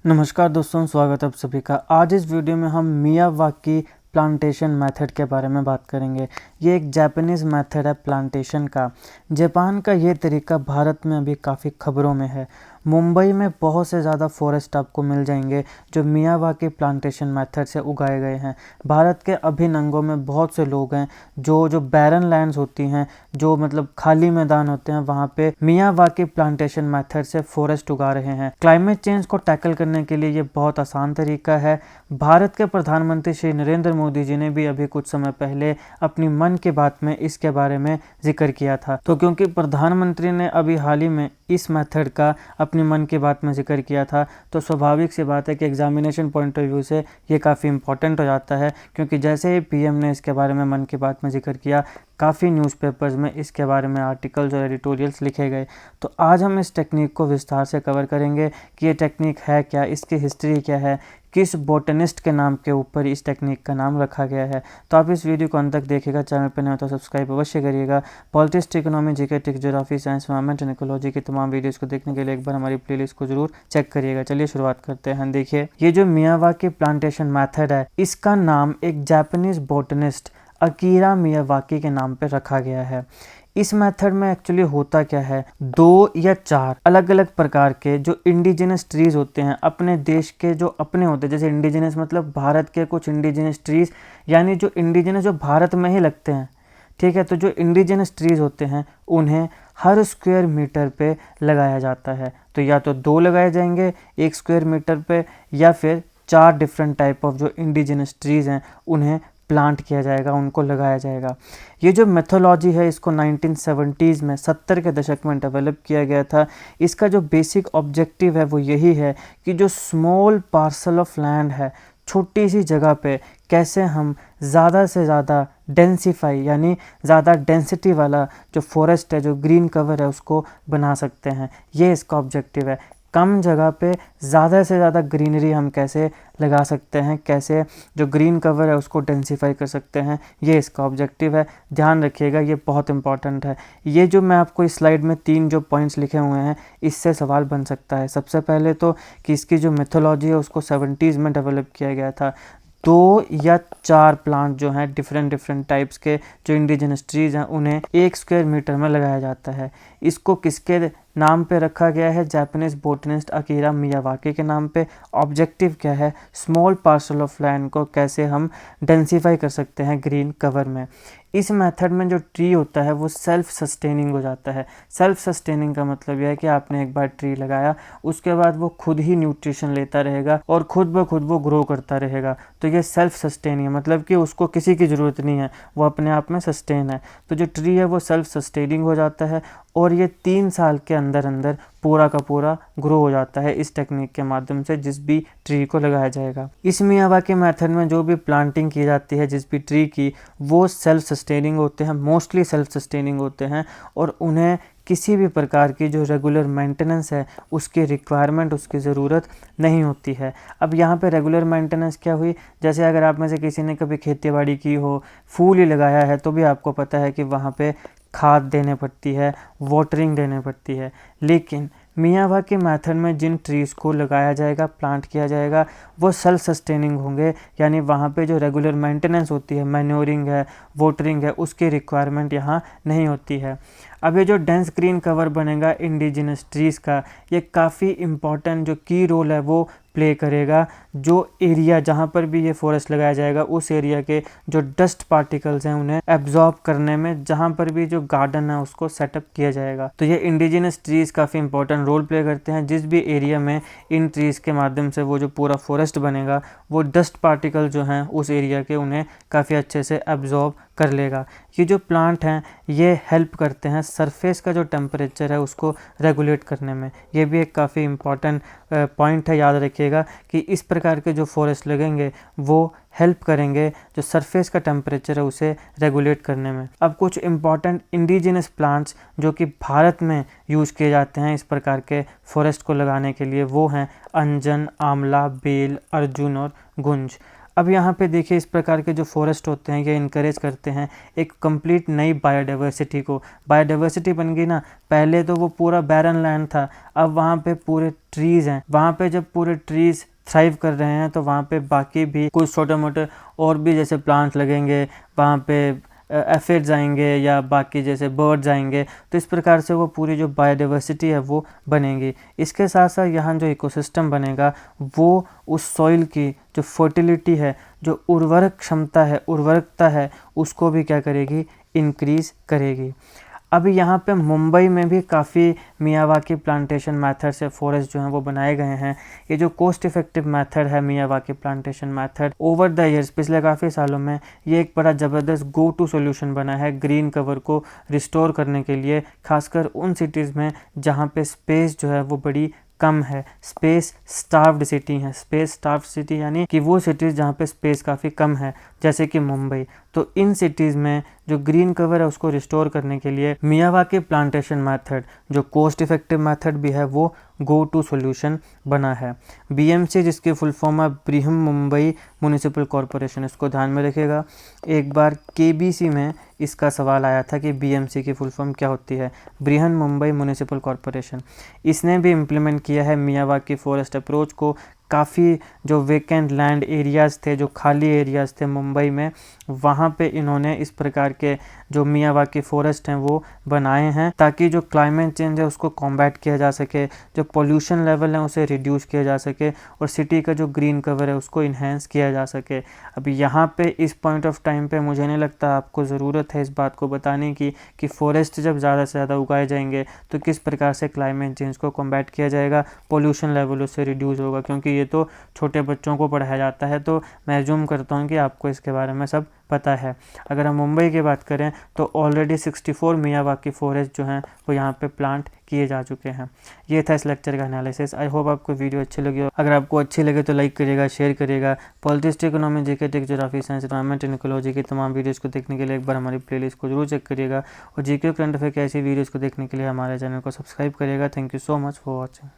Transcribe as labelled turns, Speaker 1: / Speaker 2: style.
Speaker 1: नमस्कार दोस्तों, स्वागत है आप सभी का। आज इस वीडियो में हम मियावाकी प्लांटेशन मेथड के बारे में बात करेंगे। ये एक जापानीज़ मेथड है प्लांटेशन का। जापान का ये तरीका भारत में अभी काफ़ी खबरों में है। मुंबई में बहुत से ज़्यादा फॉरेस्ट आपको मिल जाएंगे जो मियावाकी प्लांटेशन मेथड से उगाए गए हैं। भारत के अभिन्न अंगों में बहुत से लोग हैं जो बैरन लैंड्स होती हैं, जो मतलब खाली मैदान होते हैं, वहाँ पे मियावाकी प्लांटेशन मेथड से फॉरेस्ट उगा रहे हैं। क्लाइमेट चेंज को टैकल करने के लिए ये बहुत आसान तरीका है। भारत के प्रधानमंत्री श्री नरेंद्र मोदी जी ने भी अभी कुछ समय पहले अपनी मन की बात में इसके बारे में जिक्र किया था। तो क्योंकि प्रधानमंत्री ने अभी हाल ही में इस मेथड का अपनी मन की बात में जिक्र किया था, तो स्वाभाविक सी बात है कि एग्जामिनेशन पॉइंट ऑफ व्यू से ये काफ़ी इंपॉर्टेंट हो जाता है, क्योंकि जैसे ही पीएम ने इसके बारे में मन की बात में जिक्र किया, काफ़ी न्यूज़पेपर्स में इसके बारे में आर्टिकल्स और एडिटोरियल्स लिखे गए। तो आज हम इस टेक्निक को विस्तार से कवर करेंगे कि ये टेक्निक है क्या, इसकी हिस्ट्री क्या है, किस बोटनिस्ट के नाम के ऊपर इस टेक्निक का नाम रखा गया है। तो आप इस वीडियो को अंत तक देखिएगा। चैनल पर नए हो तो सब्सक्राइब अवश्य करिएगा। Politics, economy, GK, tech, geography, science, environment and ecology की तमाम वीडियोस को देखने के लिए एक बार हमारी प्लेलिस्ट को जरूर चेक करिएगा। चलिए शुरुआत करते हैं। देखिए, ये जो मियावाकी प्लांटेशन मेथड है, इसका नाम एक जापानीज बोटनिस्ट अकीरा मियावाकी के नाम पे रखा गया है। इस मेथड में एक्चुअली होता क्या है, 2 या 4 अलग अलग प्रकार के जो इंडिजिनस ट्रीज होते हैं, अपने देश के जो अपने होते हैं, जैसे इंडिजिनस मतलब भारत के कुछ इंडिजिनस ट्रीज, यानी जो इंडिजिनस जो भारत में ही लगते हैं, ठीक है। तो जो इंडिजिनस ट्रीज होते हैं उन्हें हर स्क्वायर मीटर पे लगाया जाता है। तो या तो 2 लगाए जाएंगे 1 स्क्वायर मीटर पे, या फिर 4 डिफरेंट टाइप ऑफ जो इंडिजिनस ट्रीज हैं उन्हें प्लांट किया जाएगा, उनको लगाया जाएगा। ये जो मेथोलॉजी है, इसको 1970s में 70 के दशक में डेवलप किया गया था। इसका जो बेसिक ऑब्जेक्टिव है वो यही है कि जो स्मॉल पार्सल ऑफ लैंड है, छोटी सी जगह पे कैसे हम ज़्यादा से ज़्यादा डेंसिफाई यानी ज़्यादा डेंसिटी वाला जो फॉरेस्ट है, जो ग्रीन कवर है, उसको बना सकते हैं। ये इसका ऑब्जेक्टिव है। कम जगह पे ज़्यादा से ज़्यादा ग्रीनरी हम कैसे लगा सकते हैं, कैसे जो ग्रीन कवर है उसको डेंसिफाई कर सकते हैं, ये इसका ऑब्जेक्टिव है। ध्यान रखिएगा, ये बहुत इंपॉर्टेंट है। ये जो मैं आपको इस स्लाइड में 3 जो पॉइंट्स लिखे हुए हैं, इससे सवाल बन सकता है। सबसे पहले तो कि इसकी जो मेथोलॉजी है उसको 70s में डेवलप किया गया था। 2 या 4 प्लांट जो हैं डिफरेंट टाइप्स के जो इंडिजिनस ट्रीज हैं, उन्हें 1 स्क्वायर मीटर में लगाया जाता है। इसको किसके नाम पे रखा गया है? जापानीज बोटनिस्ट अकीरा मियावाकी के नाम पे। ऑब्जेक्टिव क्या है? स्मॉल पार्सल ऑफ लैंड को कैसे हम डेंसिफाई कर सकते हैं ग्रीन कवर में। इस मेथड में जो ट्री होता है वो सेल्फ सस्टेनिंग हो जाता है। सेल्फ सस्टेनिंग का मतलब यह है कि आपने एक बार ट्री लगाया, उसके बाद वो खुद ही न्यूट्रिशन लेता रहेगा और खुद ब खुद वो ग्रो करता रहेगा। तो ये सेल्फ सस्टेनिंग है, मतलब कि उसको किसी की ज़रूरत नहीं है, वो अपने आप में सस्टेन है। तो जो ट्री है वो सेल्फ सस्टेनिंग हो जाता है और ये 3 साल के अंदर अंदर पूरा का पूरा ग्रो हो जाता है इस टेक्निक के माध्यम से, जिस भी ट्री को लगाया जाएगा। इस मियावाकी मेथड में जो भी प्लांटिंग की जाती है जिस भी ट्री की, वो सेल्फ सस्टेनिंग होते हैं, मोस्टली सेल्फ सस्टेनिंग होते हैं, और उन्हें किसी भी प्रकार की जो रेगुलर मेंटेनेंस है उसकी रिक्वायरमेंट, उसकी ज़रूरत नहीं होती है। अब यहाँ पे रेगुलर मेंटेनेंस क्या हुई? जैसे अगर आप में से किसी ने कभी खेती बाड़ी की हो, फूल ही लगाया है, तो भी आपको पता है कि वहाँ पे खाद देने पड़ती है, वाटरिंग देने पड़ती है। लेकिन मियावाकी मेथड में जिन ट्रीज़ को लगाया जाएगा, प्लांट किया जाएगा, वो सेल्फ सस्टेनिंग होंगे, यानी वहाँ पे जो रेगुलर मेंटेनेंस होती है, मैन्योरिंग है, वाटरिंग है, उसकी रिक्वायरमेंट यहाँ नहीं होती है। अब ये जो डेंस ग्रीन कवर बनेगा इंडिजिनस ट्रीज़ का, ये काफ़ी इम्पॉर्टेंट जो की रोल है वो प्ले करेगा। जो एरिया जहाँ पर भी ये फॉरेस्ट लगाया जाएगा, उस एरिया के जो डस्ट पार्टिकल्स हैं उन्हें एब्जॉर्ब करने में, जहाँ पर भी जो गार्डन है उसको सेटअप किया जाएगा। तो ये इंडिजिनस ट्रीज़ काफ़ी इंपॉर्टेंट रोल प्ले करते हैं। जिस भी एरिया में इन ट्रीज़ के माध्यम से वो जो पूरा फॉरेस्ट बनेगा, वो डस्ट पार्टिकल जो हैं उस एरिया के, उन्हें काफ़ी अच्छे से एब्जॉर्ब कर लेगा। ये जो प्लांट हैं ये हेल्प करते हैं सरफेस का जो टेम्परेचर है उसको रेगुलेट करने में। ये भी एक काफ़ी इम्पॉर्टेंट पॉइंट है, याद रखिएगा कि इस प्रकार के जो फॉरेस्ट लगेंगे वो हेल्प करेंगे जो सरफेस का टेम्परेचर है उसे रेगुलेट करने में। अब कुछ इम्पॉर्टेंट इंडिजिनस प्लांट्स जो कि भारत में यूज़ किए जाते हैं इस प्रकार के फॉरेस्ट को लगाने के लिए, वो हैं अंजन, आंवला, बेल, अर्जुन और गुंज। अब यहाँ पे देखिए इस प्रकार के जो फॉरेस्ट होते हैं ये इनकरेज करते हैं एक कंप्लीट नई बायोडाइवर्सिटी को। बायोडाइवर्सिटी बन गई ना, पहले तो वो पूरा बैरन लैंड था, अब वहाँ पे पूरे ट्रीज़ हैं। वहाँ पे जब पूरे ट्रीज़ थ्राइव कर रहे हैं तो वहाँ पे बाकी भी कुछ छोटे मोटे और भी जैसे प्लांट्स लगेंगे, वहाँ पे एफिड्स आएंगे या बाकी जैसे बर्ड्स आएंगे, तो इस प्रकार से वो पूरी जो बायोडाइवर्सिटी है वो बनेगी। इसके साथ साथ यहाँ जो इकोसिस्टम बनेगा वो उस सॉइल की जो फर्टिलिटी है, जो उर्वरक क्षमता है, उर्वरकता है, उसको भी क्या करेगी, इंक्रीज़ करेगी। अभी यहाँ पे मुंबई में भी काफ़ी मियावाकी प्लांटेशन मेथड से फॉरेस्ट जो हैं वो बनाए गए हैं। ये जो कोस्ट इफ़ेक्टिव मेथड है Miyawaki plantation method, over the years पिछले काफ़ी सालों में ये एक बड़ा ज़बरदस्त गो टू सोल्यूशन बना है ग्रीन कवर को रिस्टोर करने के लिए, खासकर उन सिटीज़ में जहाँ पे स्पेस जो है वो बड़ी कम है। स्पेस स्टार्व्ड सिटी है, स्पेस स्टार्व्ड सिटी यानी कि वो सिटीज़ जहाँ पे स्पेस काफ़ी कम है, जैसे कि मुंबई। तो इन सिटीज़ में जो ग्रीन कवर है उसको रिस्टोर करने के लिए मियावाकी प्लांटेशन मेथड, जो कोस्ट इफेक्टिव मेथड भी है, वो गो टू सॉल्यूशन बना है। बीएमसी जिसकी फुल फॉर्म है बृहन मुंबई म्युनिसिपल कॉरपोरेशन, इसको ध्यान में रखिएगा। एक बार केबीसी में इसका सवाल आया था कि बीएमसी की फुल फॉर्म क्या होती है, बृहन मुंबई म्युनिसिपल कॉरपोरेशन। इसने भी इम्प्लीमेंट किया है मियावाकी फॉरेस्ट अप्रोच को। काफ़ी जो वेकेंट लैंड एरियाज़ थे, जो खाली एरियाज़ थे मुंबई में, वहाँ पे इन्होंने इस प्रकार के जो मियावाकी फॉरेस्ट हैं वो बनाए हैं, ताकि जो क्लाइमेट चेंज है उसको कॉम्बैट किया जा सके, जो पोल्यूशन लेवल है उसे रिड्यूस किया जा सके और सिटी का जो ग्रीन कवर है उसको इन्हेंस किया जा सके। अभी यहाँ पे इस पॉइंट ऑफ टाइम पे मुझे नहीं लगता आपको ज़रूरत है इस बात को बताने की कि फॉरेस्ट जब ज़्यादा से ज़्यादा उगाए जाएंगे तो किस प्रकार से क्लाइमेट चेंज को कॉम्बैट किया जाएगा, पोल्यूशन लेवल उससे रिड्यूस होगा, क्योंकि ये तो छोटे बच्चों को पढ़ाया जाता है। तो मैं अज्यूम करता हूँ कि आपको इसके बारे में सब पता है। अगर हम मुंबई की बात करें तो ऑलरेडी 64 मियावाकी फॉरेस्ट जो हैं वो यहाँ पे प्लांट किए जा चुके हैं। ये था इस लेक्चर का एनालिसिस। आई होप आपको वीडियो अच्छी लगी हो। अगर आपको अच्छी लगे तो लाइक करिएगा, शेयर करिएगा। Politics, economy, GK, tech, geography, science, environment and ecology की तमाम वीडियोज़ को देखने के लिए एक बार हमारी प्लेलिस्ट को जरूर चेक करिएगा और जीके करंट अफेयर की ऐसी वीडियोज़ को देखने के लिए हमारे चैनल को सब्सक्राइब करिएगा। Thank you so much for watching.